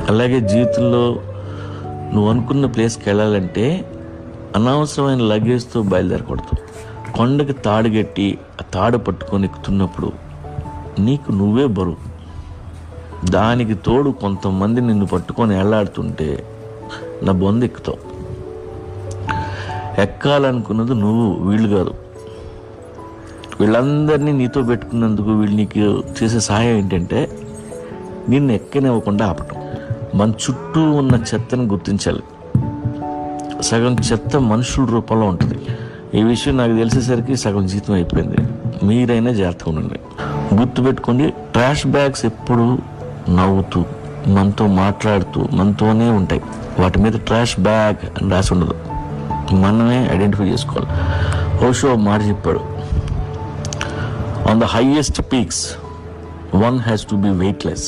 అలాగే జీవితంలో నువ్వు అనుకున్న ప్లేస్కి వెళ్ళాలంటే అనవసరమైన లగేజ్తో బయలుదేరకూడదు. కొండకి తాడు కట్టి ఆ తాడు పట్టుకొని ఎక్కుతున్నప్పుడు నీకు నువ్వే బరువు. దానికి తోడు కొంతమంది నిన్ను పట్టుకొని వెళ్ళాడుతుంటే నా బొంద ఎక్కుతావు. ఎక్కాలనుకున్నది నువ్వు, వీళ్ళు కాదు. వీళ్ళందరినీ నీతో పెట్టుకున్నందుకు వీళ్ళు నీకు చేసే సహాయం ఏంటంటే నిన్ను ఎక్కనివ్వకుండా ఆపటం. మన చుట్టూ ఉన్న చెత్తను గుర్తించాలి. సగం చెత్త మనుషుల రూపంలో ఉంటుంది. ఈ విషయం నాకు తెలిసేసరికి సగం జీతం అయిపోయింది. మీరైనా జాగ్రత్తగా ఉండండి. గుర్తుపెట్టుకోండి, ట్రాష్ బ్యాగ్స్ ఎప్పుడు నవ్వుతూ మనతో మాట్లాడుతూ మనతోనే ఉంటాయి. వాటి మీద ట్రాష్ బ్యాగ్ అని రాసి ఉండదు. మనమే ఐడెంటిఫై చేసుకోవాలి. ఓషో మాట చెప్పాడు, on the highest peaks one has to be weightless.